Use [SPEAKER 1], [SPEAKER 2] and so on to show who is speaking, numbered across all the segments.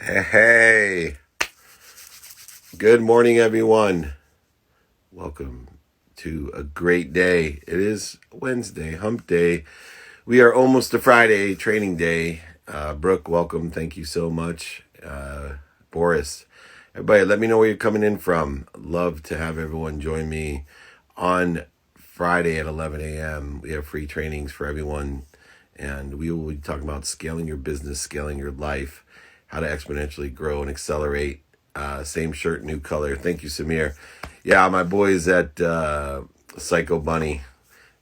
[SPEAKER 1] Hey, good morning, everyone. Welcome to a great day. It is Wednesday, hump day. We are almost to Friday, training day. Brook, welcome. Thank you so much. Boris, everybody, let me know where you're coming in from. Love to have everyone join me on Friday at 11 a.m. We have free trainings for everyone, and we will be talking about scaling your business, scaling your life, how to exponentially grow and accelerate. Same shirt, new color. Thank you, Samir. Yeah, my boys at Psycho Bunny,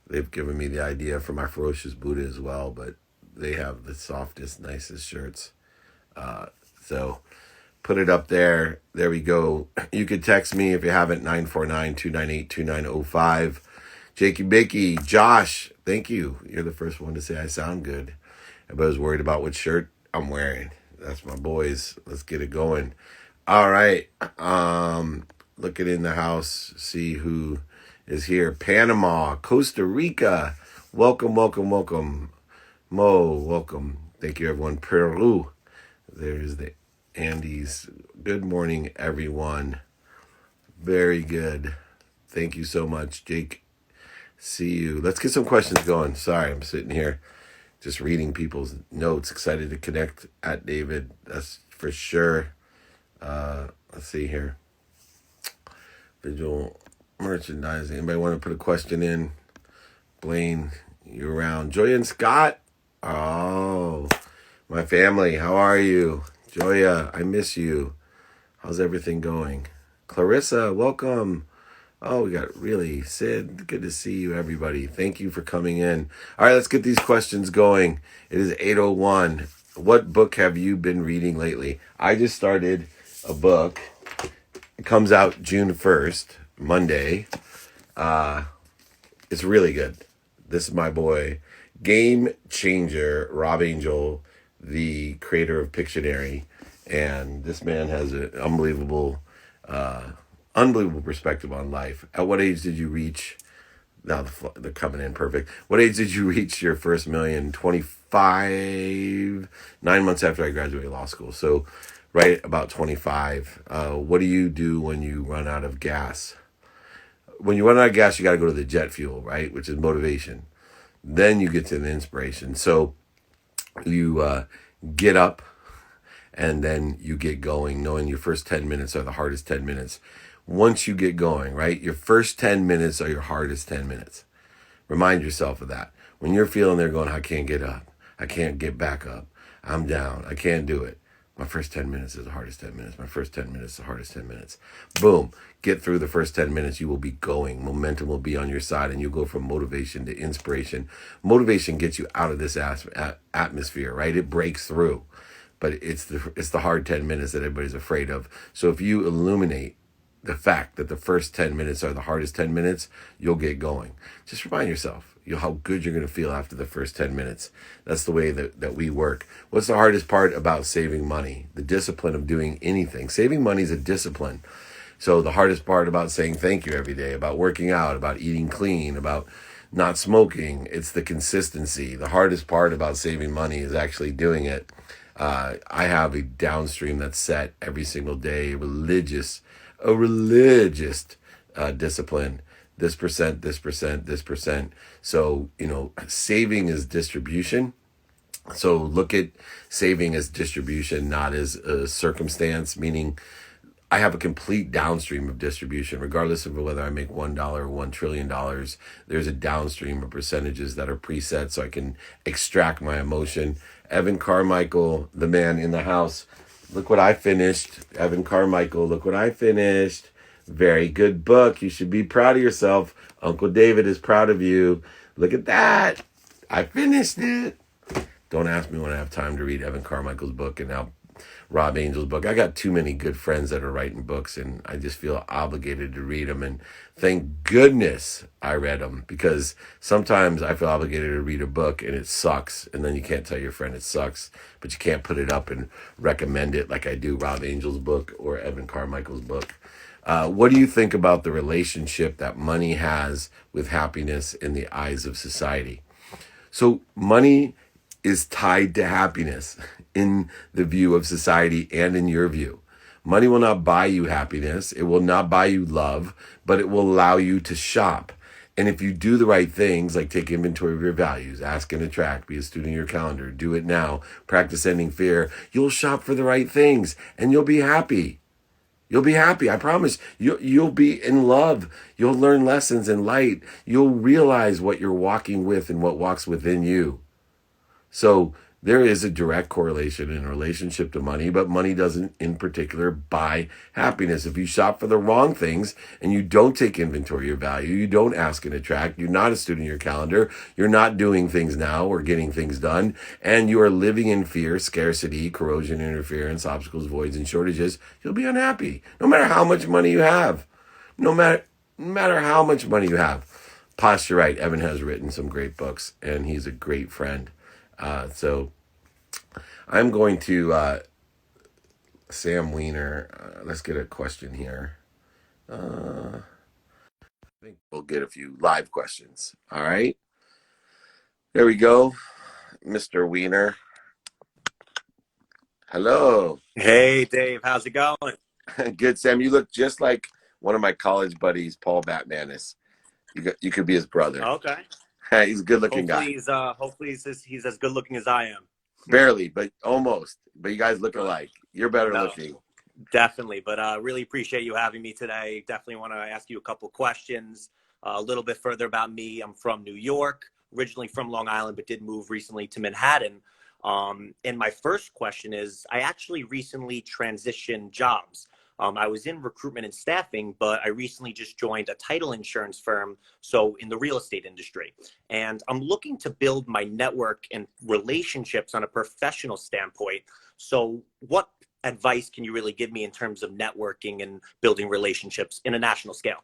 [SPEAKER 1] they've given me the idea for my Ferocious Buddha as well, but they have the softest, nicest shirts. So put it up there. There we go. You could text me if you haven't, 949-298-2905. Jakey Bakey, Josh, thank you. You're the first one to say I sound good. Everybody was worried about what shirt I'm wearing. That's my boys. Let's get it going. All right. Looking in the house, see who is here. Panama, Costa Rica. Welcome, welcome, welcome. Mo, welcome. Thank you, everyone. Peru. There's the Andes. Good morning, everyone. Very good. Thank you so much, Jake. See you. Let's get some questions going. Sorry, I'm sitting here just reading people's notes. Excited to connect at David. That's for sure. Let's see here. Visual merchandising. Anybody want to put a question in? Blaine, you around? Julian Scott. Oh, my family. How are you? Joya, I miss you. How's everything going? Clarissa, welcome. Oh, we got really Sid. Good to see you, everybody. Thank you for coming in. All right, let's get these questions going. It is 8:01. What book have you been reading lately? I just started a book. It comes out June 1st, Monday. It's really good. This is my boy, Game Changer, Rob Angell, the creator of Pictionary. And this man has an unbelievable perspective on life. At what age did you reach? Now they're coming in perfect. What age did you reach your first million? 25, 9 months after I graduated law school. So right about 25. What do you do when you run out of gas? When you run out of gas, you got to go to the jet fuel, right? Which is motivation. Then you get to the inspiration. So you get up and then you get going, knowing your first 10 minutes are the hardest 10 minutes. Once you get going, right? Your first 10 minutes are your hardest 10 minutes. Remind yourself of that. When you're feeling there going, I can't get up. I can't get back up. I'm down. I can't do it. My first 10 minutes is the hardest 10 minutes. My first 10 minutes is the hardest 10 minutes. Boom. Get through the first 10 minutes. You will be going. Momentum will be on your side, and you'll go from motivation to inspiration. Motivation gets you out of this atmosphere, right? It breaks through. But it's the hard 10 minutes that everybody's afraid of. So if you illuminate the fact that the first 10 minutes are the hardest 10 minutes, you'll get going. Just remind yourself how good you're going to feel after the first 10 minutes. That's the way that we work. What's the hardest part about saving money? The discipline of doing anything. Saving money is a discipline. So the hardest part about saying thank you every day, about working out, about eating clean, about not smoking, it's the consistency. The hardest part about saving money is actually doing it. I have a downstream that's set every single day, a religious discipline. This percent. So, saving is distribution. So look at saving as distribution, not as a circumstance, meaning I have a complete downstream of distribution, regardless of whether I make $1 or $1 trillion. There's a downstream of percentages that are preset so I can extract my emotion. Evan Carmichael, the man in the house. Look what I finished. Evan Carmichael, look what I finished. Very good book. You should be proud of yourself. Uncle David is proud of you. Look at that. I finished it. Don't ask me when I have time to read Evan Carmichael's book and now Rob Angell's book. I got too many good friends that are writing books, and I just feel obligated to read them. And thank goodness I read them, because sometimes I feel obligated to read a book and it sucks, and then you can't tell your friend it sucks, but you can't put it up and recommend it like I do Rob Angell's book or Evan Carmichael's book. What do you think about the relationship that money has with happiness in the eyes of society? So money is tied to happiness in the view of society and in your view. Money will not buy you happiness. It will not buy you love, but it will allow you to shop. And if you do the right things, like take inventory of your values, ask and attract, be a student of your calendar, do it now, practice ending fear, you'll shop for the right things and you'll be happy. You'll be happy. I promise. You'll be in love. You'll learn lessons in light. You'll realize what you're walking with and what walks within you. So there is a direct correlation in relationship to money, but money doesn't in particular buy happiness. If you shop for the wrong things and you don't take inventory of your value, you don't ask and attract, you're not a student of your calendar, you're not doing things now or getting things done, and you are living in fear, scarcity, corrosion, interference, obstacles, voids, and shortages, you'll be unhappy. No matter how much money you have. No matter how much money you have. Posture right. Evan has written some great books, and he's a great friend. So I'm going to Sam Weiner. Let's get a question here. I think we'll get a few live questions. All right. There we go. Mr. Weiner. Hello.
[SPEAKER 2] Hey, Dave. How's it going?
[SPEAKER 1] Good, Sam. You look just like one of my college buddies, Paul Batmanis. You could be his brother.
[SPEAKER 2] Okay.
[SPEAKER 1] He's a good-looking guy.
[SPEAKER 2] Hopefully he's as good looking as I am.
[SPEAKER 1] Barely, but almost. But you guys look alike. You're better looking.
[SPEAKER 2] Definitely, but really appreciate you having me today. Definitely want to ask you a couple questions. A little bit further about me. I'm from New York, originally from Long Island, but did move recently to Manhattan. And my first question is, I actually recently transitioned jobs. I was in recruitment and staffing, but I recently just joined a title insurance firm, so in the real estate industry. And I'm looking to build my network and relationships on a professional standpoint. So what advice can you really give me in terms of networking and building relationships in a national scale?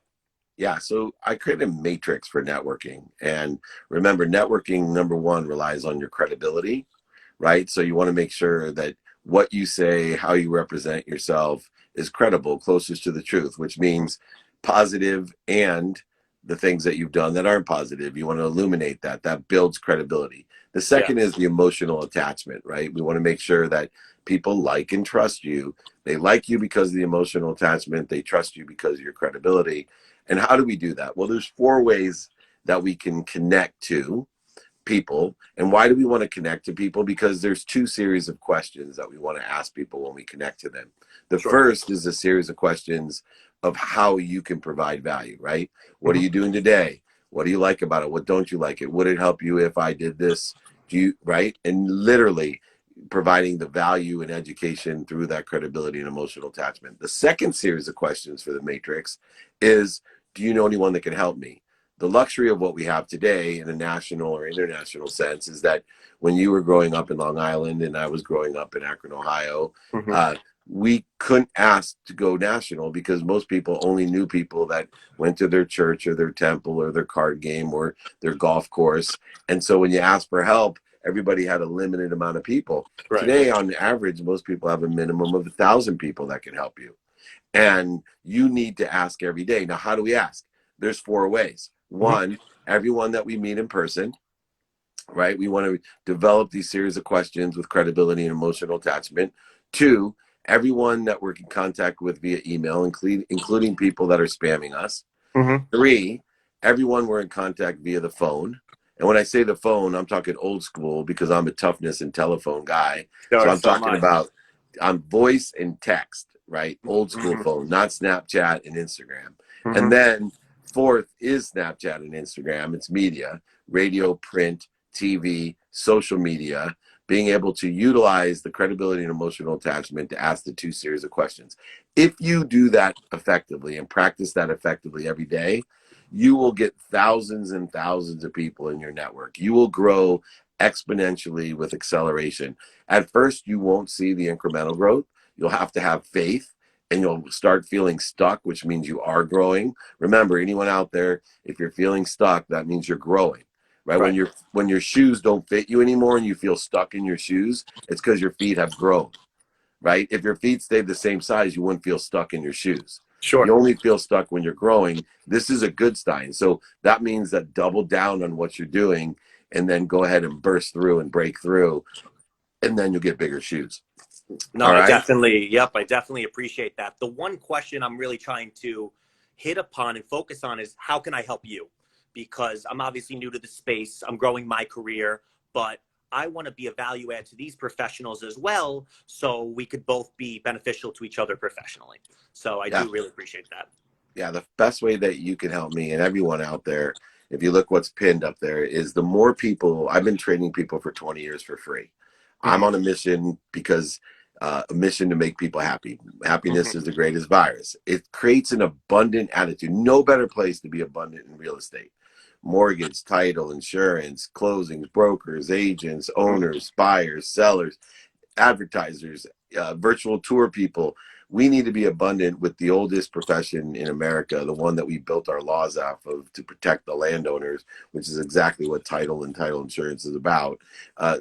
[SPEAKER 1] Yeah, so I created a matrix for networking. And remember, networking, number one, relies on your credibility, right? So you want to make sure that what you say, how you represent yourself is credible, closest to the truth, which means positive, and the things that you've done that aren't positive. You want to illuminate that. That builds credibility. The second is the emotional attachment, right? We want to make sure that people like and trust you. They like you because of the emotional attachment. They trust you because of your credibility. And how do we do that? Well, there's 4 ways that we can connect to people. And why do we want to connect to people? Because there's 2 series of questions that we want to ask people when we connect to them. The first is a series of questions of how you can provide value, right? What are you doing today? What do you like about it? What don't you like it? Would it help you if I did this? Do you, right? And literally providing the value and education through that credibility and emotional attachment. The second series of questions for the matrix is, do you know anyone that can help me? The luxury of what we have today in a national or international sense is that when you were growing up in Long Island and I was growing up in Akron, Ohio, we couldn't ask to go national because most people only knew people that went to their church or their temple or their card game or their golf course. And so when you ask for help, everybody had a limited amount of people. Right. Today, on average, most people have a minimum of 1,000 people that can help you. And you need to ask every day. Now, how do we ask? There's 4 ways. One, everyone that we meet in person, right? We want to develop these series of questions with credibility and emotional attachment. 2, everyone that we're in contact with via email, including people that are spamming us. 3, everyone we're in contact via the phone. And when I say the phone, I'm talking old school because I'm a toughness and telephone guy. So I'm talking about voice and text, right? Old school phone, not Snapchat and Instagram. And then 4th is Snapchat and Instagram. It's media, radio, print, TV, social media, being able to utilize the credibility and emotional attachment to ask the 2 series of questions. If you do that effectively and practice that effectively every day, you will get thousands and thousands of people in your network. You will grow exponentially with acceleration. At first, you won't see the incremental growth. You'll have to have faith and you'll start feeling stuck, which means you are growing. Remember, anyone out there, if you're feeling stuck, that means you're growing. Right? When your shoes don't fit you anymore and you feel stuck in your shoes, it's because your feet have grown, right? If your feet stayed the same size, you wouldn't feel stuck in your shoes. Sure. You only feel stuck when you're growing. This is a good sign. So that means that double down on what you're doing and then go ahead and burst through and break through, and then you'll get bigger shoes.
[SPEAKER 2] No,
[SPEAKER 1] All
[SPEAKER 2] I
[SPEAKER 1] right.
[SPEAKER 2] definitely, yep, I definitely appreciate that. The one question I'm really trying to hit upon and focus on is how can I help you? Because I'm obviously new to the space, I'm growing my career, but I want to be a value add to these professionals as well, so we could both be beneficial to each other professionally. So I
[SPEAKER 1] Yeah.
[SPEAKER 2] do really appreciate that.
[SPEAKER 1] Yeah. The best way that you can help me and everyone out there, if you look what's pinned up there, is the more people. I've been training people for 20 years for free. I'm
[SPEAKER 2] Mm-hmm.
[SPEAKER 1] on a mission because a mission to make people happy. Happiness
[SPEAKER 2] Mm-hmm.
[SPEAKER 1] is the greatest virus. It creates an abundant attitude. No better place to be abundant in real estate. Mortgage, title, insurance, closings, brokers, agents, owners, buyers, sellers, advertisers, virtual tour people. We need to be abundant with the oldest profession in America, the one that we built our laws off of to protect the landowners, which is exactly what title and title insurance is about.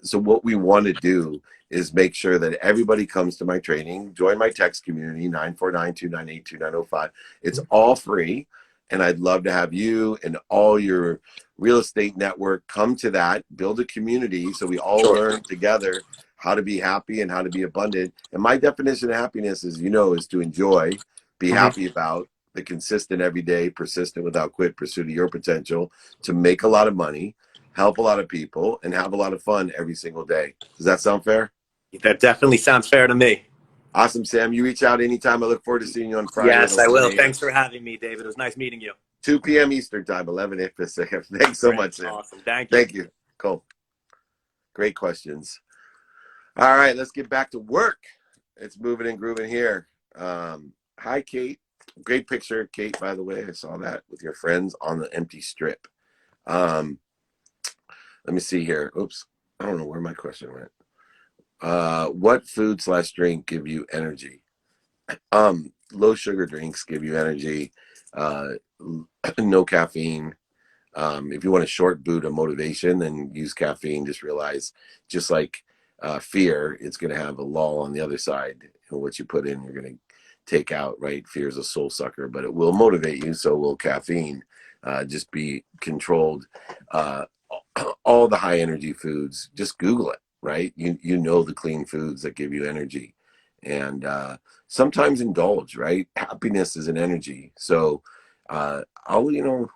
[SPEAKER 1] So what we want to do is make sure that everybody comes to my training, join my text community, 949-298-2905. It's all free. And I'd love to have you and all your real estate network come to that, build a community so we all
[SPEAKER 2] Sure.
[SPEAKER 1] learn together how to be happy and how to be abundant. And my definition of happiness is, is to enjoy, be
[SPEAKER 2] Mm-hmm.
[SPEAKER 1] happy about the consistent, everyday, persistent, without quit pursuit of your potential to make a lot of money, help a lot of people, and have a lot of fun every single day. Does that sound fair?
[SPEAKER 2] That definitely sounds fair to me.
[SPEAKER 1] Awesome, Sam. You reach out anytime. I look forward to seeing you on Friday at
[SPEAKER 2] Yes, I
[SPEAKER 1] 11
[SPEAKER 2] will.
[SPEAKER 1] a.m.
[SPEAKER 2] Thanks for having me, David. It was nice meeting you.
[SPEAKER 1] 2 p.m. Eastern time, 11 a.m. Pacific. Thanks so
[SPEAKER 2] Great.
[SPEAKER 1] much, Sam.
[SPEAKER 2] Awesome. Thank you.
[SPEAKER 1] Thank you. Cool. Great questions. All right, let's get back to work. It's moving and grooving here. Hi, Kate. Great picture, Kate, by the way. I saw that with your friends on the empty strip. Let me see here. Oops. I don't know where my question went. What food/drink give you energy? Low sugar drinks give you energy. Uh, no caffeine. If you want a short boot of motivation, then use caffeine. Just realize, just like fear, it's going to have a lull on the other side. And what you put in, you're going to take out, right? Fear is a soul sucker, but it will motivate you. So will caffeine. Just be controlled. Uh, all the high energy foods, just Google it, right? You know the clean foods that give you energy. And sometimes indulge, right? Happiness is an energy. So I'll,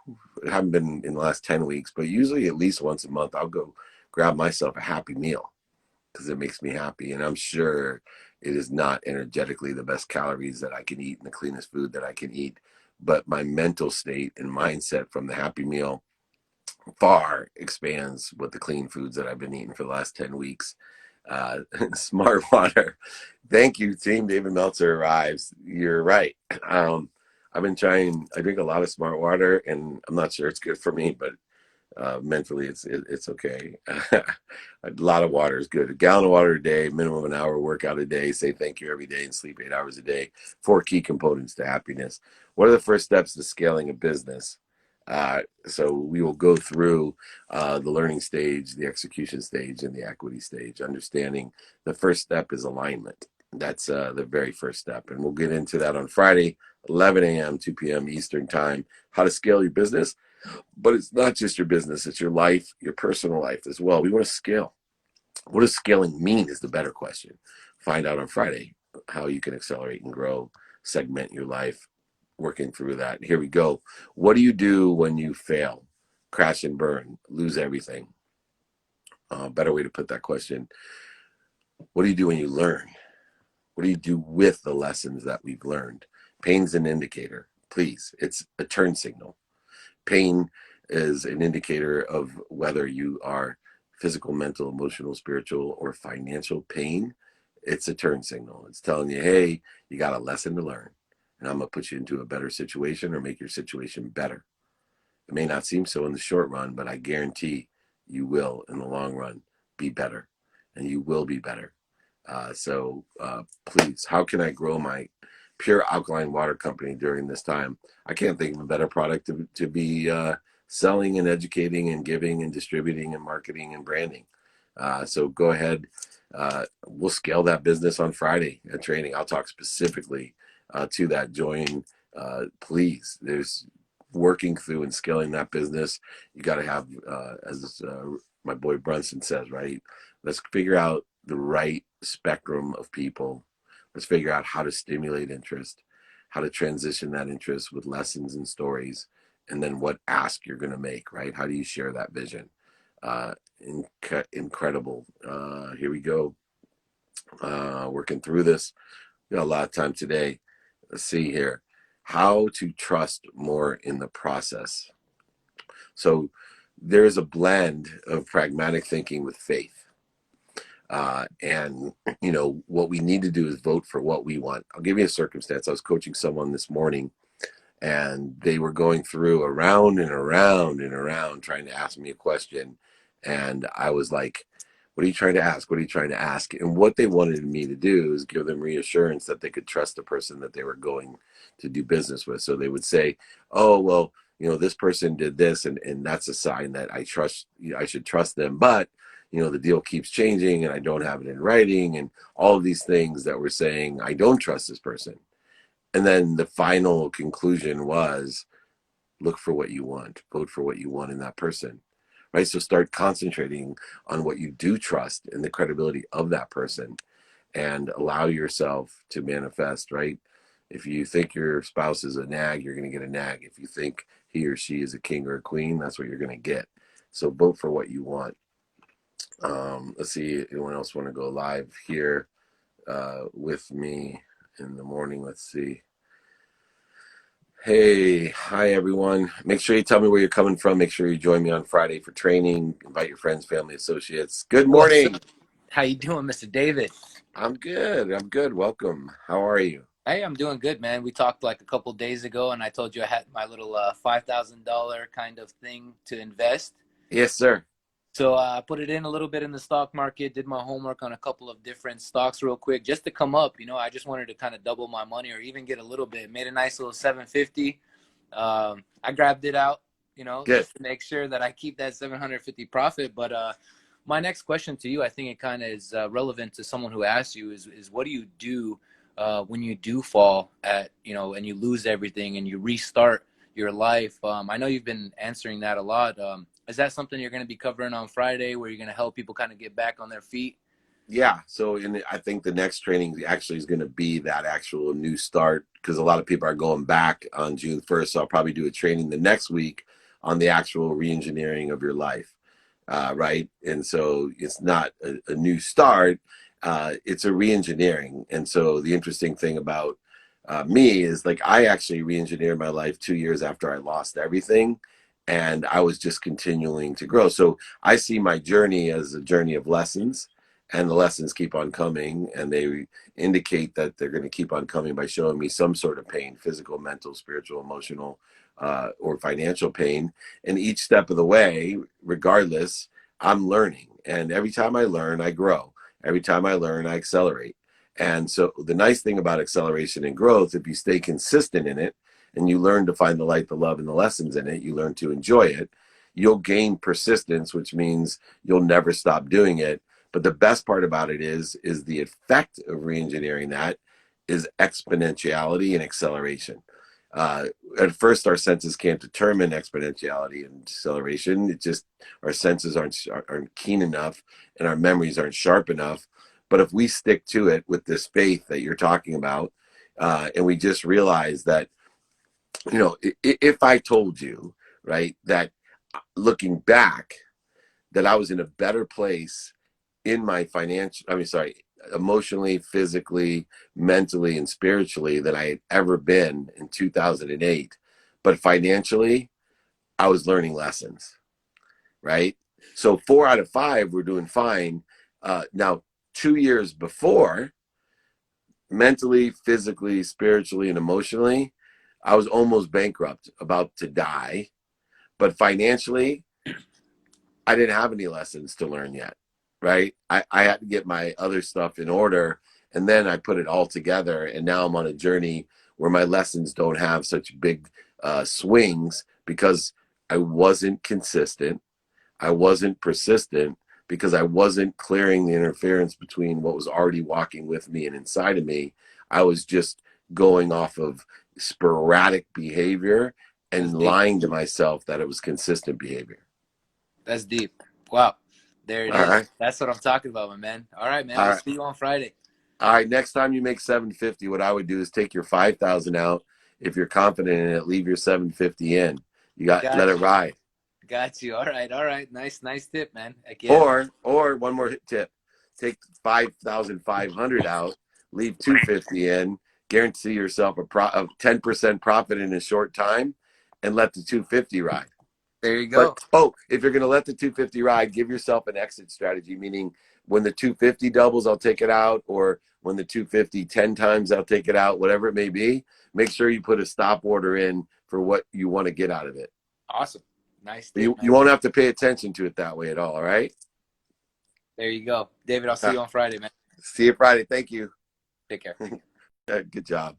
[SPEAKER 1] haven't been in the last 10 weeks, but usually at least once a month, I'll go grab myself a happy meal because it makes me happy. And I'm sure it is not energetically the best calories that I can eat and the cleanest food that I can eat. But my mental state and mindset from the happy meal far expands with the clean foods that I've been eating for the last 10 weeks. Smart water. Thank you, team. David Meltzer arrives. You're right. I've been trying, I drink a lot of smart water and I'm not sure it's good for me, but mentally it's okay. A lot of water is good. A gallon of water a day, minimum an hour workout a day, say thank you every day and sleep 8 hours a day. 4 key components to happiness. What are the first steps to scaling a business? So we will go through the learning stage, the execution stage, and the equity stage. Understanding the first step is alignment. That's the very first step. And we'll get into that on Friday, 11 a.m., 2 p.m. Eastern time, how to scale your business. But it's not just your business, it's your life, your personal life as well. We want to scale. What does scaling mean is the better question. Find out on Friday how you can accelerate and grow, segment your life, working through that. Here we go. What do you do when you fail, crash and burn, lose everything? Better way to put that question. What do you do when you learn? What do you do with the lessons that we've learned? Pain's an indicator. Please, it's a turn signal. Pain is an indicator of whether you are physical, mental, emotional, spiritual, or financial pain. It's a turn signal. It's telling you, hey, you got a lesson to learn. And I'm going to put you into a better situation or make your situation better. It may not seem so in the short run, but I guarantee you will, in the long run, be better. And you will be better. So please, how can I grow my pure alkaline water company during this time? I can't think of a better product to be selling and educating and giving and distributing and marketing and branding. So go ahead. We'll scale that business on Friday at training. I'll talk specifically to that. Join, please. There's working through and scaling that business. You got to have, as my boy Brunson says, right? Let's figure out the right spectrum of people. Let's figure out how to stimulate interest, how to transition that interest with lessons and stories, and then what ask you're going to make, right? How do you share that vision? Uh, Incredible. Here we go. Working through this. We got a lot of time today. Let's see here. How to trust more in the process. So there's a blend of pragmatic thinking with faith. And, what we need to do is vote for what we want. I'll give you a circumstance. I was coaching someone this morning, and they were going through around and around and around trying to ask me a question. And I was like, what are you trying to ask? What are you trying to ask? And what they wanted me to do is give them reassurance that they could trust the person that they were going to do business with. So they would say, oh, well, this person did this, and that's a sign that I trust, I should trust them. But, the deal keeps changing and I don't have it in writing, and all of these things that were saying, I don't trust this person. And then the final conclusion was, look for what you want, vote for what you want in that person, right? So start concentrating on what you do trust and the credibility of that person, and allow yourself to manifest, right? If you think your spouse is a nag, you're going to get a nag. If you think he or she is a king or a queen, that's what you're going to get. So vote for what you want. Let's see, anyone else want to go live here with me in the morning? Let's see. Hey, hi everyone. Make sure you tell me where you're coming from. Make sure you join me on Friday for training. Invite your friends, family, associates. Good morning.
[SPEAKER 3] How you doing, Mr. David?
[SPEAKER 1] I'm good. Welcome. How are you?
[SPEAKER 3] Hey, I'm doing good, man. We talked like a couple days ago, and I told you I had my little $5,000 kind of thing to invest.
[SPEAKER 1] Yes, sir.
[SPEAKER 3] So I put it in a little bit in the stock market, did my homework on a couple of different stocks real quick just to come up. I just wanted to kind of double my money or even get a little bit. Made a nice little 750. I grabbed it out,
[SPEAKER 1] Good.
[SPEAKER 3] just to make sure that I keep that 750 profit. But my next question to you, I think it kind of is relevant to someone who asked you is what do you do when you do fall and you lose everything and you restart your life? I know you've been answering that a lot. Is that something you're going to be covering on Friday, where you're going to help people kind of get back on their feet?
[SPEAKER 1] Yeah. So I think the next training actually is going to be that actual new start, because a lot of people are going back on June 1st. So I'll probably do a training the next week on the actual reengineering of your life. Right. And so it's not a new start. It's a reengineering. And so the interesting thing about me is, like, I actually reengineered my life 2 years after I lost everything. And I was just continuing to grow. So I see my journey as a journey of lessons, and the lessons keep on coming, and they indicate that they're going to keep on coming by showing me some sort of pain: physical, mental, spiritual, emotional, or financial pain. And each step of the way, regardless, I'm learning. And every time I learn, I grow. Every time I learn, I accelerate. And so the nice thing about acceleration and growth, if you stay consistent in it and you learn to find the light, the love, and the lessons in it, you learn to enjoy it, you'll gain persistence, which means you'll never stop doing it. But the best part about it is the effect of reengineering that is exponentiality and acceleration. At first, our senses can't determine exponentiality and acceleration. It just, our senses aren't keen enough, and our memories aren't sharp enough. But if we stick to it with this faith that you're talking about, and we just realize that, if I told you, right, that looking back, that I was in a better place in my emotionally, physically, mentally, and spiritually than I had ever been in 2008. But financially, I was learning lessons, right? So 4 out of 5 were doing fine. Now, 2 years before, mentally, physically, spiritually, and emotionally, I was almost bankrupt, about to die. But financially, I didn't have any lessons to learn yet, right? I had to get my other stuff in order, and then I put it all together. And now I'm on a journey where my lessons don't have such big swings, because I wasn't consistent. I wasn't persistent, because I wasn't clearing the interference between what was already walking with me and inside of me. I was just going off of sporadic behavior and lying to myself that it was consistent behavior.
[SPEAKER 3] That's deep. Wow. There it
[SPEAKER 1] All
[SPEAKER 3] is.
[SPEAKER 1] right.
[SPEAKER 3] That's what I'm talking about, my man. All right, man.
[SPEAKER 1] All
[SPEAKER 3] We'll
[SPEAKER 1] right.
[SPEAKER 3] see you on Friday.
[SPEAKER 1] All right. Next time you make 750, what I would do is take your 5,000 out. If you're confident in it, leave your 750 in. Let
[SPEAKER 3] Got
[SPEAKER 1] it
[SPEAKER 3] you.
[SPEAKER 1] ride.
[SPEAKER 3] Got you. All right. All right. Nice tip, man. Heck yeah.
[SPEAKER 1] Or one more tip: take 5,500 out, leave 250 in, guarantee yourself a 10% profit in a short time, and let the 250 ride.
[SPEAKER 3] There you
[SPEAKER 1] But
[SPEAKER 3] go.
[SPEAKER 1] if you're going to let the 250 ride, give yourself an exit strategy, meaning when the 250 doubles, I'll take it out, or when the 250 10 times, I'll take it out, whatever it may be. Make sure you put a stop order in for what you want to get out of it.
[SPEAKER 3] Awesome. Nice tip,
[SPEAKER 1] You
[SPEAKER 3] man.
[SPEAKER 1] won't have to pay attention to it that way at all right?
[SPEAKER 3] There you go. David, I'll see you on Friday, man.
[SPEAKER 1] See you Friday. Thank you.
[SPEAKER 3] Take care.
[SPEAKER 1] Good job.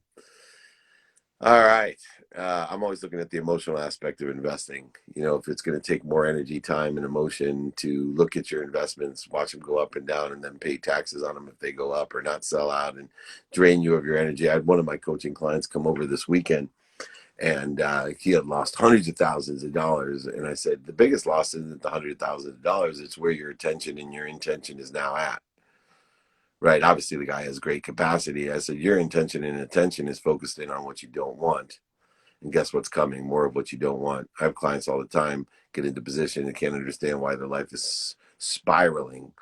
[SPEAKER 1] All right. I'm always looking at the emotional aspect of investing. You know, if it's going to take more energy, time, and emotion to look at your investments, watch them go up and down, and then pay taxes on them if they go up, or not sell out and drain you of your energy. I had one of my coaching clients come over this weekend, and he had lost hundreds of thousands of dollars. And I said, the biggest loss isn't the $100,000. It's where your attention and your intention is now at. Right. Obviously, the guy has great capacity. I said, your intention and attention is focused in on what you don't want. And guess what's coming? More of what you don't want. I have clients all the time get into position and can't understand why their life is spiraling,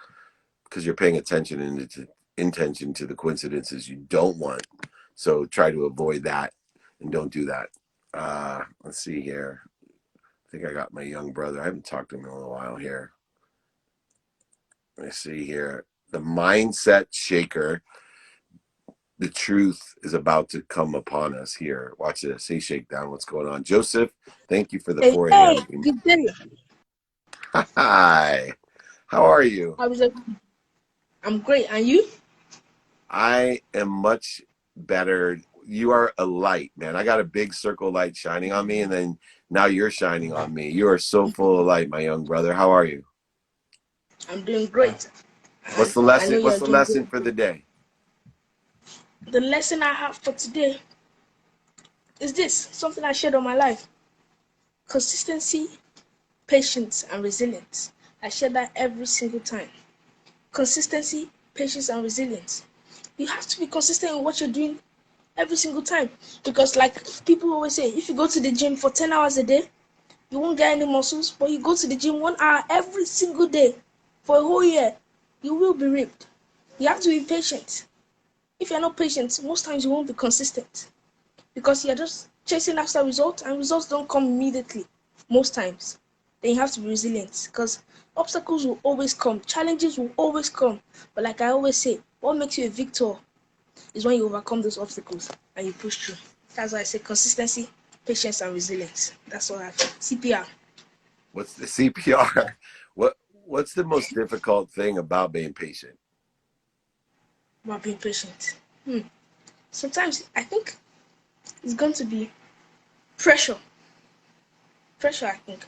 [SPEAKER 1] because you're paying attention and intention to the coincidences you don't want. So try to avoid that and don't do that. Let's see here. I think I got my young brother. I haven't talked to him in a little while here. Let me see here. The mindset shaker. The truth is about to come upon us here. Watch this. Hey, Shakedown. What's going on? Joseph, thank you for the 4
[SPEAKER 4] Hey,
[SPEAKER 1] a.m.
[SPEAKER 4] good day.
[SPEAKER 1] Hi. How are you?
[SPEAKER 4] I'm great. And you?
[SPEAKER 1] I am much better. You are a light, man. I got a big circle light shining on me, and then now you're shining on me. You are so full of light, my young brother. How are you?
[SPEAKER 4] I'm doing great.
[SPEAKER 1] What's
[SPEAKER 4] And
[SPEAKER 1] the
[SPEAKER 4] I know
[SPEAKER 1] lesson?
[SPEAKER 4] you're
[SPEAKER 1] What's the
[SPEAKER 4] doing
[SPEAKER 1] lesson
[SPEAKER 4] great
[SPEAKER 1] for the
[SPEAKER 4] too.
[SPEAKER 1] day?
[SPEAKER 4] The lesson I have for today is this, something I shared on my life. Consistency, patience, and resilience. I share that every single time. Consistency, patience, and resilience. You have to be consistent in what you're doing every single time. Because like people always say, if you go to the gym for 10 hours a day, you won't get any muscles. But you go to the gym 1 hour every single day for a whole year, you will be ripped. You have to be patient. If you're not patient, most times you won't be consistent because you're just chasing after results, and results don't come immediately most times. Then you have to be resilient because obstacles will always come, challenges will always come. But like I always say, what makes you a victor is when you overcome those obstacles and you push through. That's why I say consistency, patience, and resilience. That's all I have. CPR.
[SPEAKER 1] What's the CPR? What's the most difficult thing about being patient?
[SPEAKER 4] About being patient. Sometimes I think it's going to be pressure. Pressure, I think.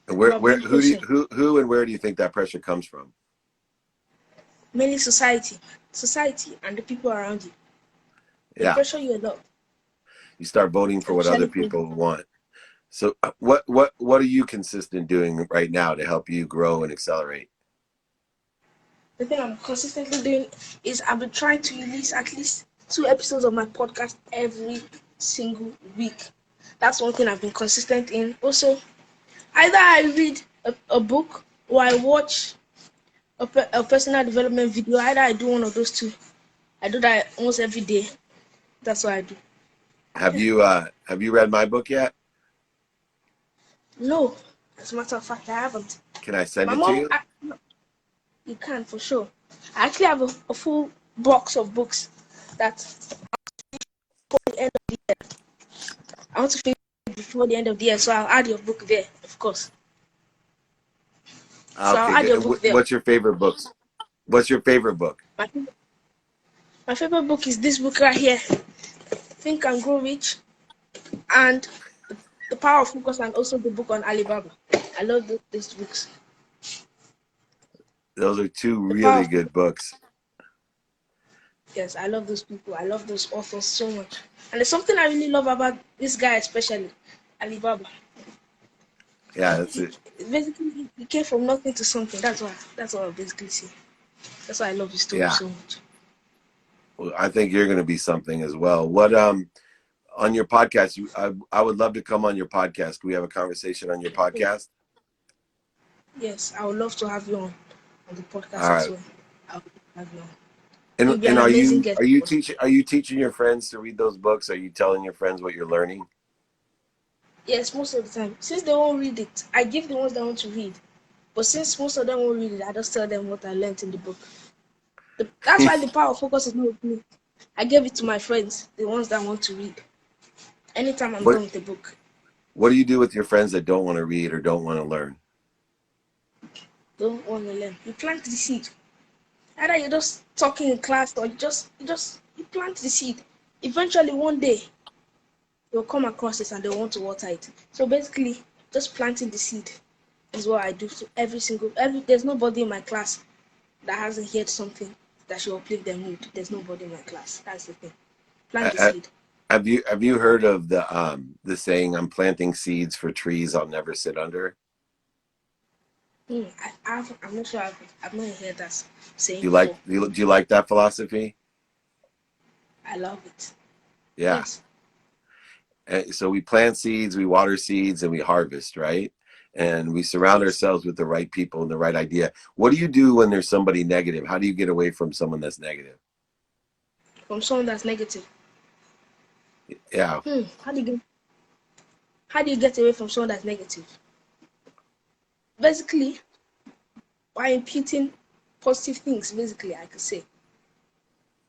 [SPEAKER 1] And
[SPEAKER 4] About being patient.
[SPEAKER 1] who and where do you think that pressure comes from?
[SPEAKER 4] Mainly society. Society and the people around you. They
[SPEAKER 1] Yeah,
[SPEAKER 4] pressure you a lot.
[SPEAKER 1] you start voting for what other
[SPEAKER 4] Especially
[SPEAKER 1] people want. So what are you consistent doing right now to help you grow and accelerate?
[SPEAKER 4] the thing I'm consistently doing is I've been trying to release at least 2 episodes of my podcast every single week. That's one thing I've been consistent in. Also, either I read a book or I watch a personal development video. Either I do one of those two. I do that almost every day. That's what I do.
[SPEAKER 1] Have you read my book yet?
[SPEAKER 4] No, as a matter of fact, I haven't.
[SPEAKER 1] Can I send
[SPEAKER 4] My
[SPEAKER 1] it to
[SPEAKER 4] mom,
[SPEAKER 1] you?
[SPEAKER 4] no, you can for sure. I actually have a full box of books that before the end of the year. I want to finish it before the end of the year, so I'll add your book there, of course. So I'll
[SPEAKER 1] Okay,
[SPEAKER 4] add
[SPEAKER 1] good.
[SPEAKER 4] your book there.
[SPEAKER 1] What's your favorite books? What's your favorite book?
[SPEAKER 4] My, my favorite book is this book right here, Think and Grow Rich, and The Power of Focus, and also the book on Alibaba. I love these books.
[SPEAKER 1] Those are two
[SPEAKER 4] The Power
[SPEAKER 1] really
[SPEAKER 4] of
[SPEAKER 1] good books.
[SPEAKER 4] Yes, I love those people. I love those authors so much. And there's something I really love about this guy, especially Alibaba.
[SPEAKER 1] Yeah, that's it.
[SPEAKER 4] Basically, he came from nothing to something. That's what I basically say. That's why I love his story
[SPEAKER 1] Yeah.
[SPEAKER 4] so much.
[SPEAKER 1] Well, I think you're going to be something as well. What on your podcast? I would love to come on your podcast. Can we have a conversation on your podcast?
[SPEAKER 4] Yes, I would love to have you on the
[SPEAKER 1] All
[SPEAKER 4] podcast as
[SPEAKER 1] right.
[SPEAKER 4] well. I would have you on. You'll be an
[SPEAKER 1] And
[SPEAKER 4] amazing guest.
[SPEAKER 1] are you teaching your friends to read those books? Are you telling your friends what you're learning?
[SPEAKER 4] Yes, most of the time. Since they won't read it, I give the ones that want to read. But since most of them won't read it, I just tell them what I learned in the book. That's why the power of focus is not with me. I gave it to my friends, the ones that want to read. Anytime I'm
[SPEAKER 1] What
[SPEAKER 4] done with the book,
[SPEAKER 1] What do you do with your friends that don't want to read or don't want to learn?
[SPEAKER 4] don't want to learn. You plant the seed. Either you're just talking in class or you plant the seed. Eventually, one day, they'll come across it and they'll want to water it. So basically, just planting the seed is what I do to there's nobody in my class that hasn't heard something that should uplift their mood. There's nobody in my class. That's the thing. Plant the
[SPEAKER 1] Uh,
[SPEAKER 4] seed.
[SPEAKER 1] have you heard of the saying, "I'm planting seeds for trees I'll never sit under"?
[SPEAKER 4] I'm not sure I've not heard that saying
[SPEAKER 1] Do you like
[SPEAKER 4] before.
[SPEAKER 1] do you like that philosophy?
[SPEAKER 4] I love it.
[SPEAKER 1] Yeah.
[SPEAKER 4] Yes.
[SPEAKER 1] So we plant seeds, we water seeds, and we harvest, right? And we surround
[SPEAKER 4] Yes.
[SPEAKER 1] ourselves with the right people and the right idea. What do you do when there's somebody negative? How do you get away from someone that's negative?
[SPEAKER 4] From someone that's negative.
[SPEAKER 1] Yeah.
[SPEAKER 4] How do you get away from someone that's negative? Basically, by imputing positive things, basically, I could say.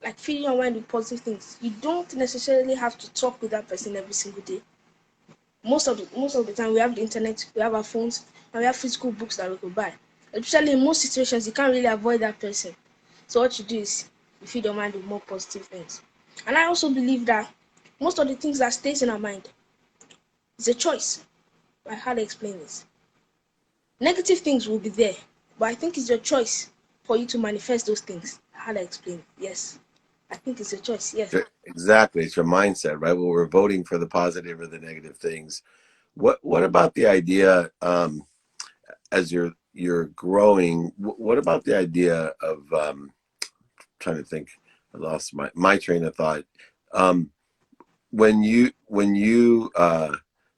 [SPEAKER 4] Like feeding your mind with positive things. You don't necessarily have to talk with that person every single day. Most of the time we have the internet, we have our phones, and we have physical books that we could buy. Especially in most situations, you can't really avoid that person. So what you do is you feed your mind with more positive things. And I also believe that most of the things that stays in our mind is a choice. Like how to explain this. Negative things will be there, but I think it's your choice for you to manifest those things. How to explain it? Yes. I think it's a choice, yes.
[SPEAKER 1] Exactly. It's your mindset, right? Well, we're voting for the positive or the negative things. What about the idea, as you're growing, what about the idea of trying to think, I lost my train of thought. When you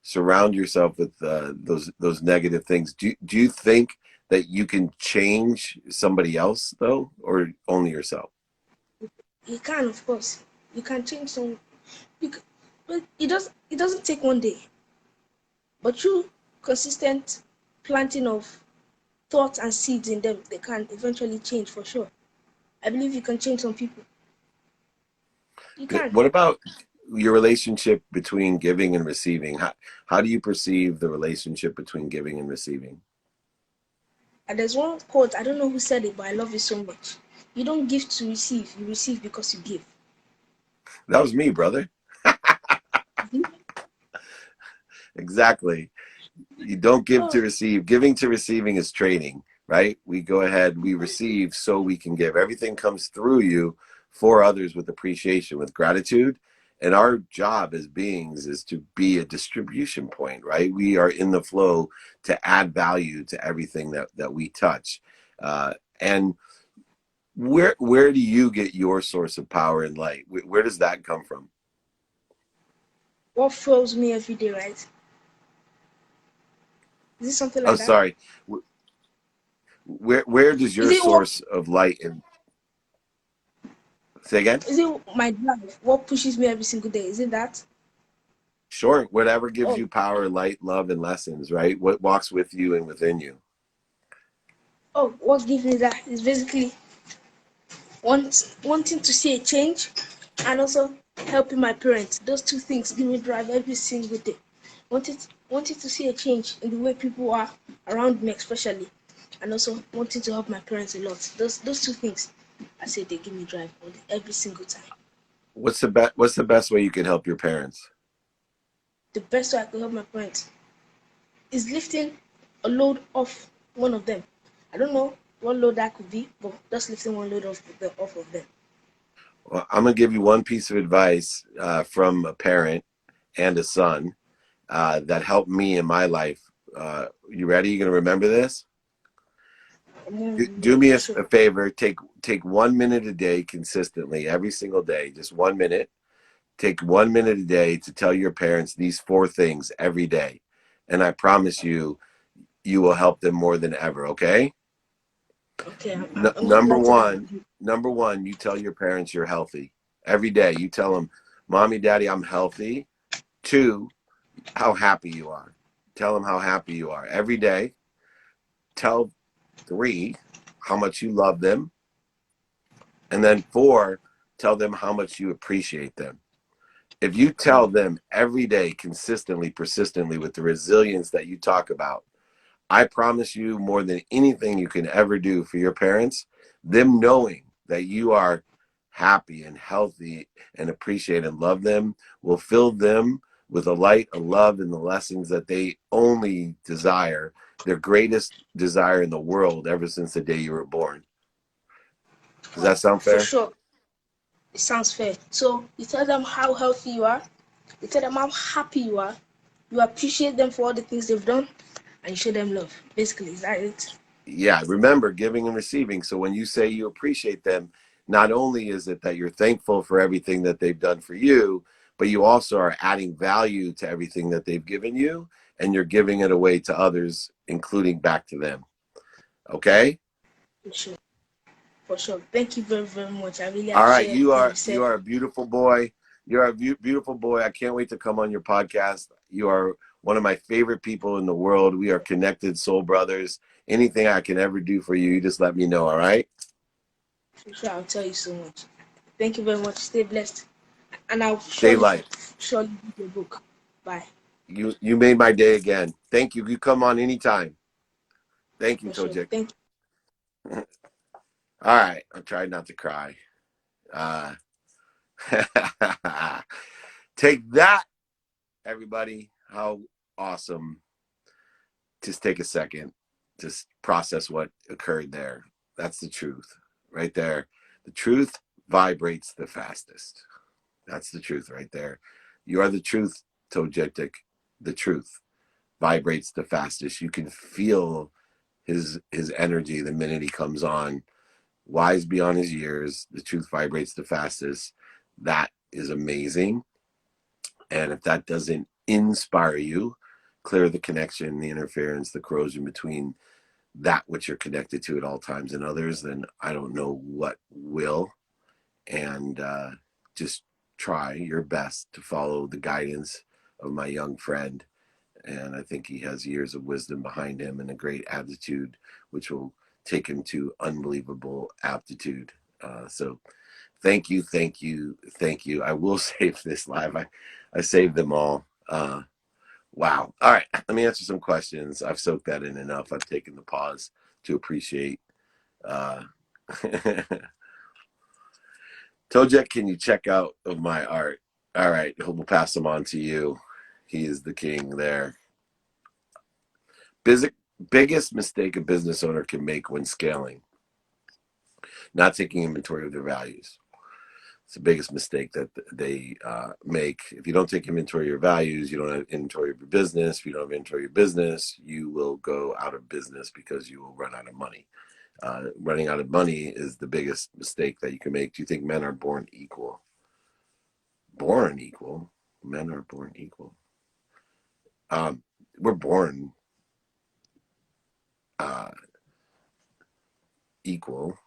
[SPEAKER 1] surround yourself with those negative things, do you think that you can change somebody else though, or only yourself?
[SPEAKER 4] You can, of course. You can change some. But it doesn't take one day. But through consistent planting of thoughts and seeds in them, they can eventually change for sure. I believe you can change some people. You
[SPEAKER 1] Good.
[SPEAKER 4] can.
[SPEAKER 1] What about your relationship between giving and receiving? How do you perceive the relationship between giving and receiving?
[SPEAKER 4] And there's one quote, I don't know who said it, but I love it so much. You don't give to receive, you receive because you give.
[SPEAKER 1] That was me, brother. Exactly. You don't give to
[SPEAKER 4] Oh,
[SPEAKER 1] receive. Giving to receiving is trading, right? We go ahead, we receive so we can give. Everything comes through you for others with appreciation, with gratitude. And our job as beings is to be a distribution point, right? We are in the flow to add value to everything that we touch. And where do you get your source of power and light? Where does that come from?
[SPEAKER 4] what fuels me every day, right? Is it something
[SPEAKER 1] Oh,
[SPEAKER 4] like that?
[SPEAKER 1] sorry. Where does
[SPEAKER 4] Is
[SPEAKER 1] your
[SPEAKER 4] it what
[SPEAKER 1] source of light and say again?
[SPEAKER 4] is it my drive? What pushes me every single day? Is it that?
[SPEAKER 1] Sure, whatever gives
[SPEAKER 4] Oh,
[SPEAKER 1] you power, light, love, and lessons, right? What walks with you and within you.
[SPEAKER 4] what gives me that is basically wanting to see a change and also helping my parents. Those two things give me drive every single day. Wanting to see a change in the way people are around me, especially, and also wanting to help my parents a lot. Those two things, I say they give me drive every single time.
[SPEAKER 1] What's the best way you can help your parents?
[SPEAKER 4] The best way I could help my parents is lifting a load off one of them. I don't know what load that could be, but just lifting one load off of them.
[SPEAKER 1] Well, I'm gonna give you one piece of advice from a parent and a son that helped me in my life You ready? You gonna remember this? Do me a favor. Take 1 minute a day consistently, every single day. Just 1 minute. Take 1 minute a day to tell your parents these 4 things every day, and I promise you, you will help them more than ever. Okay.
[SPEAKER 4] Okay.
[SPEAKER 1] Number one, you tell your parents you're healthy every day. You tell them, "Mommy, Daddy, I'm healthy." 2, how happy you are. Tell them how happy you are every day. Tell 3, how much you love them. And then 4, tell them how much you appreciate them. If you tell them every day, consistently, persistently, with the resilience that you talk about, I promise you, more than anything you can ever do for your parents, them knowing that you are happy and healthy and appreciate and love them will fill them with a light, a love, and the lessons that they only desire, their greatest desire in the world ever since the day you were born. Does that sound fair?
[SPEAKER 4] For sure. It sounds fair. So you tell them how healthy you are, you tell them how happy you are, you appreciate them for all the things they've done, and you show them love. Basically, is that it?
[SPEAKER 1] Yeah, remember giving and receiving. So when you say you appreciate them, not only is it that you're thankful for everything that they've done for you, but you also are adding value to everything that they've given you, and you're giving it away to others, including back to them. Okay?
[SPEAKER 4] For sure. For sure. Thank you very, very much. I really
[SPEAKER 1] All right,
[SPEAKER 4] appreciate what you said.
[SPEAKER 1] you are a beautiful boy. You're a beautiful boy. I can't wait to come on your podcast. You are one of my favorite people in the world. We are connected soul brothers. Anything I can ever do for you, you just let me know, all right?
[SPEAKER 4] For sure, I'll tell you so much. Thank you very much. Stay blessed. And I'll
[SPEAKER 1] Stay light.
[SPEAKER 4] surely read your book. Bye.
[SPEAKER 1] You made my day again. Thank you. You come on anytime. Thank you,
[SPEAKER 4] For sure.
[SPEAKER 1] Tojik.
[SPEAKER 4] Thank you.
[SPEAKER 1] All right. I'll try not to cry. Take that, everybody. How awesome. Just take a second. Just process what occurred there. That's the truth right there. The truth vibrates the fastest. That's the truth right there. You are the truth, Tojetic. The truth vibrates the fastest. You can feel his energy the minute he comes on. Wise beyond his years. The truth vibrates the fastest. That is amazing. And if that doesn't inspire you, clear the connection, the interference, the corrosion between that which you're connected to at all times and others, then I don't know what will. And just try your best to follow the guidance of my young friend. And I think he has years of wisdom behind him and a great attitude, which will take him to unbelievable aptitude. So thank you. I will save this live. I saved them all. Wow. All right. Let me answer some questions. I've soaked that in enough. I've taken the pause to appreciate. Tojek, can you check out of my art? All right. We'll pass them on to you. He is the king there. Biggest mistake a business owner can make when scaling, not taking inventory of their values. It's the biggest mistake that they make. If you don't take inventory of your values, you don't have inventory of your business. If you don't have inventory of your business, you will go out of business because you will run out of money. Running out of money is the biggest mistake that you can make. Do you think men are born equal? Born equal? Men are born equal. We're born equal.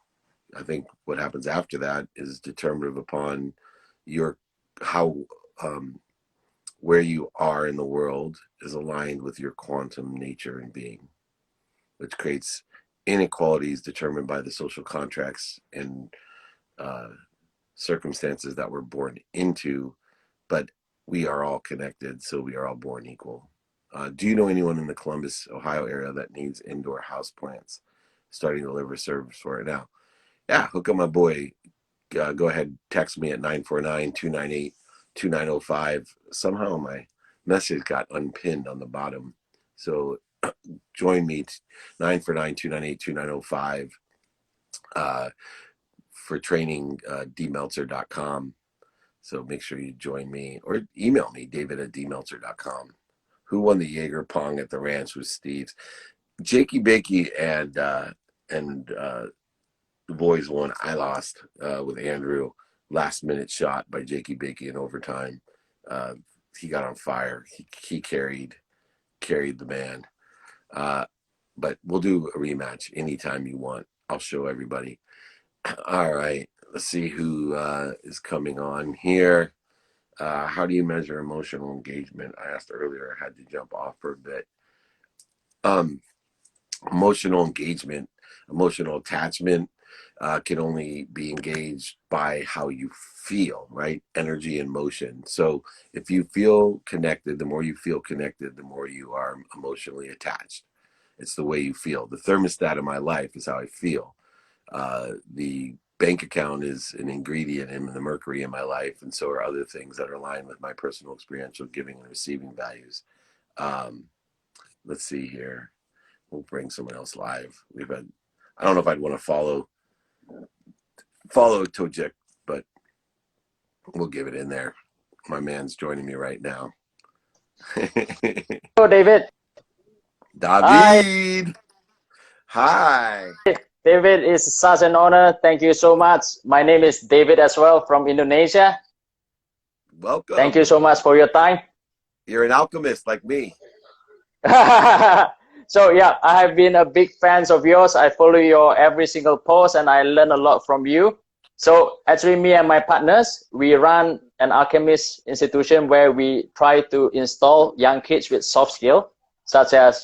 [SPEAKER 1] I think what happens after that is determinative upon your where you are in the world is aligned with your quantum nature and being, which creates inequalities determined by the social contracts and circumstances that we're born into, but we are all connected, so we are all born equal. Do you know anyone in the Columbus, Ohio area that needs indoor house plants? Starting to deliver service for it now. Yeah, hook up my boy. Go ahead, text me at 949-298-2905. Somehow my message got unpinned on the bottom. So join me, 949-298-2905 for training, dmeltzer.com. So make sure you join me or email me, david@dmeltzer.com. Who won the Jaeger Pong at the ranch with Steve's? Jakey Bakey and the boys won. I lost with Andrew. Last minute shot by Jakey Bakey in overtime. He got on fire. He carried the band. But we'll do a rematch anytime you want. I'll show everybody. All right. Let's see who is coming on here. How do you measure emotional engagement? I asked earlier. I had to jump off for a bit. Emotional engagement, emotional attachment can only be engaged by how you feel, right? Energy and motion. So if you feel connected, the more you feel connected, the more you are emotionally attached. It's the way you feel. The thermostat of my life is how I feel. The bank account is an ingredient in the mercury in my life, and so are other things that are aligned with my personal experiential giving and receiving values. Let's see here. We'll bring someone else live. I don't know if I'd want to follow Tojik, but we'll give it in there. My man's joining me right now.
[SPEAKER 5] Hello, David.
[SPEAKER 1] David. Hi.
[SPEAKER 5] David, it's such an honor. Thank you so much. My name is David as well from Indonesia.
[SPEAKER 1] Welcome.
[SPEAKER 5] Thank you so much for your time.
[SPEAKER 1] You're an alchemist like me.
[SPEAKER 5] So yeah, I have been a big fan of yours. I follow your every single post and I learn a lot from you. So actually me and my partners, we run an alchemist institution where we try to install young kids with soft skill, such as,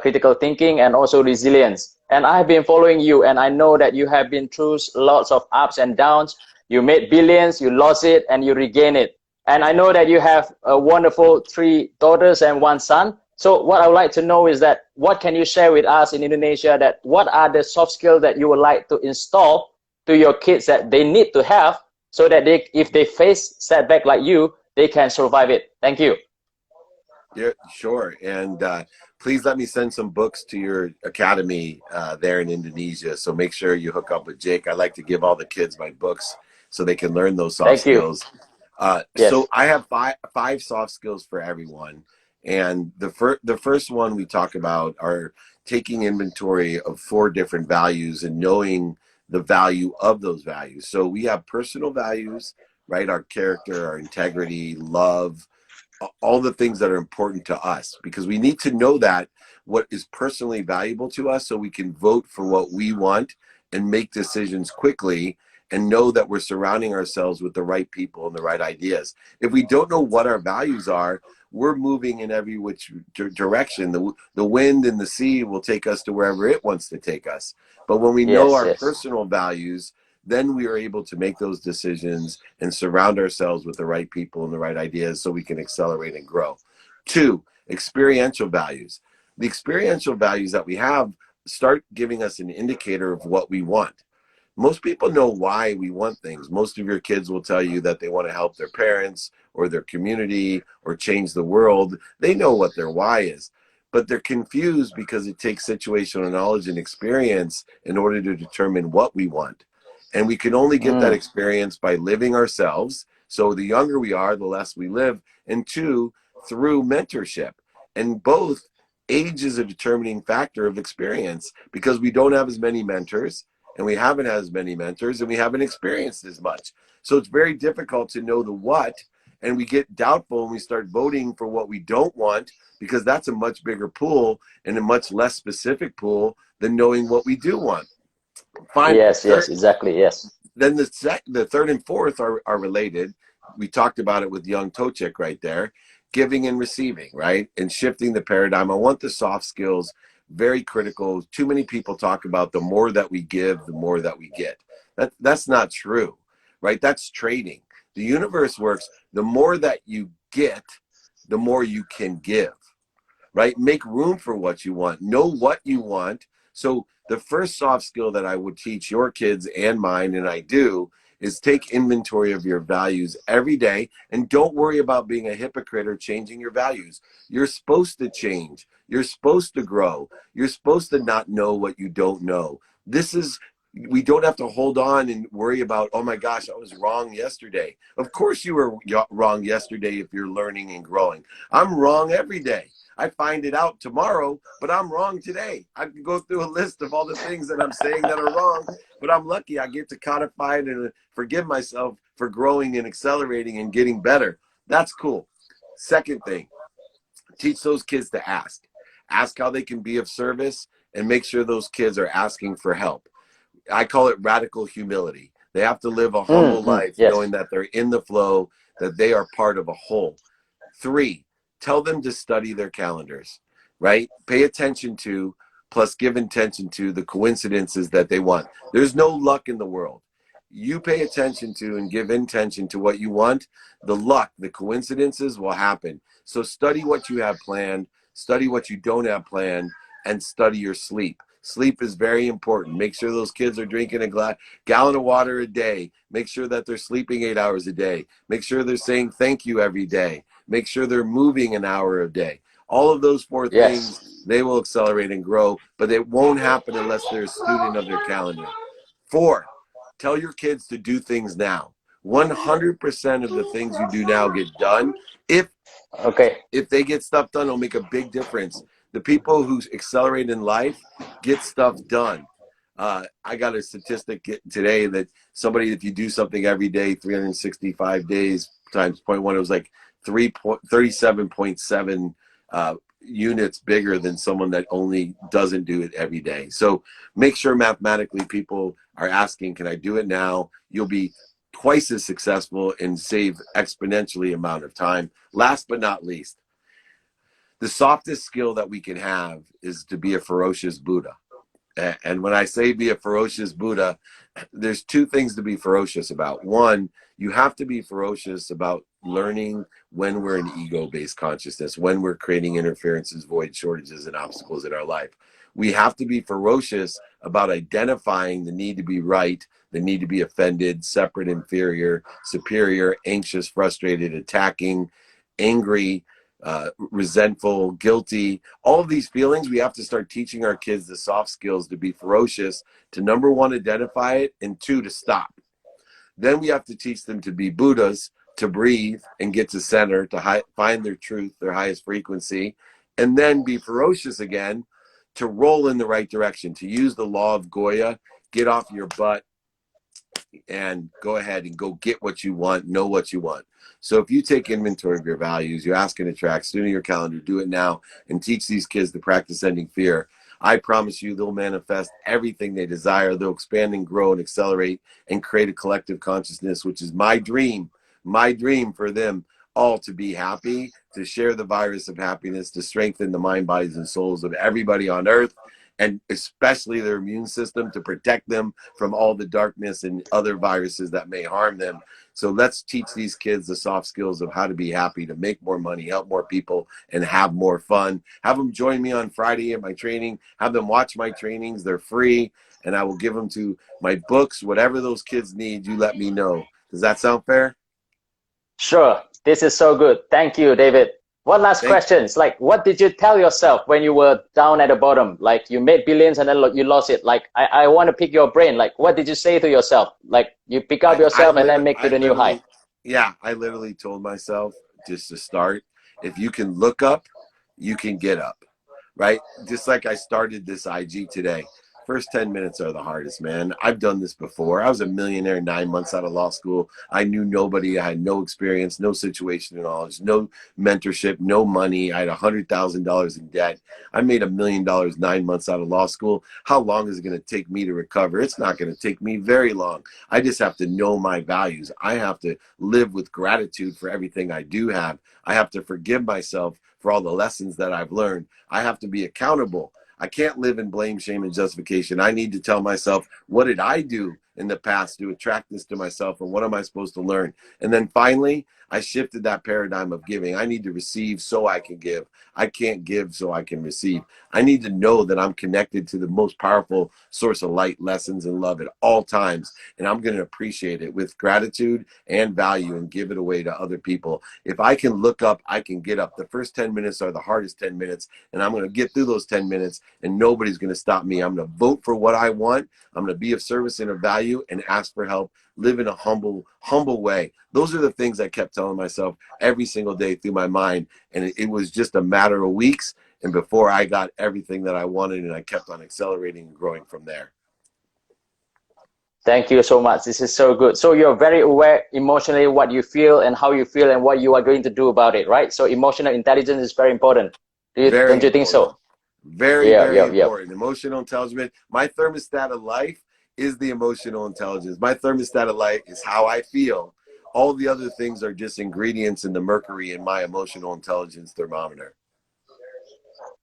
[SPEAKER 5] critical thinking and also resilience. And I have been following you and I know that you have been through lots of ups and downs. You made billions, you lost it and you regain it. And I know that you have a wonderful 3 daughters and 1 son. So what I would like to know is that what can you share with us in Indonesia, that what are the soft skills that you would like to install to your kids that they need to have so that if they face setback like you, they can survive it? Thank you.
[SPEAKER 1] Yeah, sure. And please let me send some books to your academy there in Indonesia. So make sure you hook up with Jake. I like to give all the kids my books so they can learn those soft skills.
[SPEAKER 5] Yes.
[SPEAKER 1] So I have five soft skills for everyone. And the first one we talk about are taking inventory of 4 different values and knowing the value of those values. So we have personal values, right? Our character, our integrity, love, all the things that are important to us, because we need to know that what is personally valuable to us so we can vote for what we want and make decisions quickly and know that we're surrounding ourselves with the right people and the right ideas. If we don't know what our values are, we're moving in every which direction. The wind and the sea will take us to wherever it wants to take us. But when we know our personal values, then we are able to make those decisions and surround ourselves with the right people and the right ideas so we can accelerate and grow. 2, experiential values. The experiential values that we have start giving us an indicator of what we want. Most people know why we want things. Most of your kids will tell you that they want to help their parents or their community or change the world. They know what their why is, but they're confused because it takes situational knowledge and experience in order to determine what we want. And we can only get that experience by living ourselves. So the younger we are, the less we live. And 2, through mentorship. And both, age is a determining factor of experience because we don't have as many mentors. And we haven't had as many mentors and we haven't experienced as much. So it's very difficult to know the what, and we get doubtful and we start voting for what we don't want because that's a much bigger pool and a much less specific pool than knowing what we do want. Fine.
[SPEAKER 5] Yes, exactly, yes.
[SPEAKER 1] Then the 3rd and 4th are related. We talked about it with young Tochik right there, giving and receiving, right? And shifting the paradigm. I want the soft skills. Very critical. Too many people talk about the more that we give, the more that we get. That's not true, right? That's trading. The universe works. The more that you get, the more you can give, right? Make room for what you want. Know what you want. So the first soft skill that I would teach your kids and mine, and I do, is take inventory of your values every day and don't worry about being a hypocrite or changing your values. You're supposed to change. You're supposed to grow. You're supposed to not know what you don't know. This is We don't have to hold on and worry about, oh my gosh, I was wrong yesterday. Of course you were wrong yesterday if you're learning and growing. I'm wrong every day. I find it out tomorrow, but I'm wrong today. I can go through a list of all the things that I'm saying that are wrong, but I'm lucky I get to codify it and forgive myself for growing and accelerating and getting better. That's cool. Second thing, teach those kids to ask. Ask how they can be of service and make sure those kids are asking for help. I call it radical humility. They have to live a humble life,
[SPEAKER 5] yes.
[SPEAKER 1] knowing that they're in the flow, that they are part of a whole. 3, tell them to study their calendars, right? Pay attention to, plus give attention to the coincidences that they want. There's no luck in the world. You pay attention to and give intention to what you want, the luck, the coincidences will happen. So study what you have planned, study what you don't have planned, and study your sleep. Sleep is very important. Make sure those kids are drinking a gallon of water a day. Make sure that they're sleeping 8 hours a day. Make sure they're saying thank you every day. Make sure they're moving an hour a day. All of those 4 things, they will accelerate and grow, but it won't happen unless they're a student of their calendar. 4, tell your kids to do things now. 100% of the things you do now get done. If they get stuff done, it'll make a big difference. The people who accelerate in life get stuff done. I got a statistic today that somebody, if you do something every day, 365 days times 0.1, it was like 37.7 units bigger than someone that only doesn't do it every day. So make sure mathematically people are asking, can I do it now? You'll be twice as successful and save exponentially amount of time. Last but not least, the softest skill that we can have is to be a ferocious Buddha. And when I say be a ferocious Buddha, there's 2 things to be ferocious about. 1, you have to be ferocious about learning when we're in ego-based consciousness, when we're creating interferences, void, shortages, and obstacles in our life. We have to be ferocious about identifying the need to be right, the need to be offended, separate, inferior, superior, anxious, frustrated, attacking, angry, resentful, guilty. All of these feelings, we have to start teaching our kids the soft skills to be ferocious, to number 1, identify it, and 2, to stop. Then we have to teach them to be Buddhas, to breathe and get to center, to find their truth, their highest frequency, and then be ferocious again, to roll in the right direction, to use the law of Goya, get off your butt and go ahead and go get what you want, know what you want. So if you take inventory of your values, you ask and attract, student your calendar, do it now, and teach these kids to practice ending fear, I promise you they'll manifest everything they desire. They'll expand and grow and accelerate and create a collective consciousness, which is my dream for them all to be happy, to share the virus of happiness, to strengthen the mind, bodies, and souls of everybody on earth, and especially their immune system, to protect them from all the darkness and other viruses that may harm them. So let's teach these kids the soft skills of how to be happy, to make more money, help more people, and have more fun. Have them join me on Friday at my training. Have them watch my trainings. They're free, and I will give them to my books. Whatever those kids need, you let me know. Does that sound fair?
[SPEAKER 5] Sure. This is so good. Thank you, David. One last question. Like, what did you tell yourself when you were down at the bottom? Like, you made billions and then you lost it. Like, I want to pick your brain. Like, what did you say to yourself? Like, you pick up yourself and then make to the new high.
[SPEAKER 1] Yeah, I literally told myself just to start. If you can look up, you can get up, right? Just like I started this IG today. First 10 minutes are the hardest, man. I've done this before. I was a millionaire 9 months out of law school. I knew nobody. I had no experience, no situational knowledge, no mentorship, no money. I had $100,000 in debt. I made $1 million 9 months out of law school. How long is it going to take me to recover? It's not going to take me very long. I just have to know my values. I have to live with gratitude for everything I do have. I have to forgive myself for all the lessons that I've learned. I have to be accountable. I can't live in blame, shame, and justification. I need to tell myself, what did I do in the past to attract this to myself, and what am I supposed to learn? And then finally, I shifted that paradigm of giving. I need to receive so I can give. I can't give so I can receive. I need to know that I'm connected to the most powerful source of light, lessons, and love at all times. And I'm going to appreciate it with gratitude and value and give it away to other people. If I can look up, I can get up. The first 10 minutes are the hardest 10 minutes. And I'm going to get through those 10 minutes and nobody's going to stop me. I'm going to vote for what I want. I'm going to be of service and of value and ask for help. Live in a humble way. Those are the things I kept telling myself every single day through my mind. And it was just a matter of weeks. And before I got everything that I wanted, and I kept on accelerating and growing from there.
[SPEAKER 5] Thank you so much. This is so good. So you're very aware emotionally what you feel and how you feel and what you are going to do about it, right? So emotional intelligence is very important. Don't you think so?
[SPEAKER 1] Very important. Emotional intelligence. My thermostat of life is the emotional intelligence. My thermostat of life is how I feel. All the other things are just ingredients in the mercury in my emotional intelligence thermometer.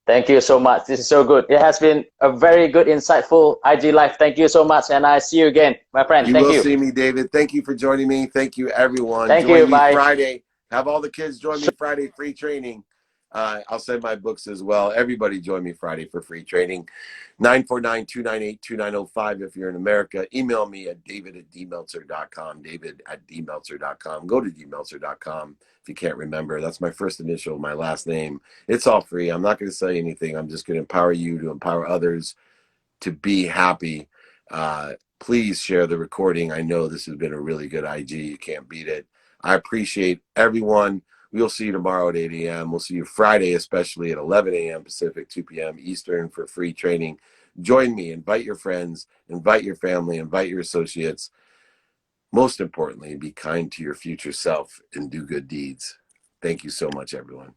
[SPEAKER 5] Thank you so much. This is so good. It has been a very good, insightful IG Live. Thank you so much. And I see you again, my friend. Thank you.
[SPEAKER 1] You will see me, David. Thank you for joining me. Thank you, everyone.
[SPEAKER 5] Thank
[SPEAKER 1] join
[SPEAKER 5] you.
[SPEAKER 1] me
[SPEAKER 5] Bye.
[SPEAKER 1] Friday. Have all the kids join me Friday, free training. I'll send my books as well. Everybody join me Friday for free training. 949-298-2905 if you're in America. Email me at david@dmeltzer.com. david@dmeltzer.com. Go to dmeltzer.com if you can't remember. That's my first initial, my last name. It's all free. I'm not going to say anything. I'm just going to empower you to empower others to be happy. Please share the recording. I know this has been a really good IG. You can't beat it. I appreciate everyone. We'll see you tomorrow at 8 a.m. We'll see you Friday, especially at 11 a.m. Pacific, 2 p.m. Eastern for free training. Join me. Invite your friends. Invite your family. Invite your associates. Most importantly, be kind to your future self and do good deeds. Thank you so much, everyone.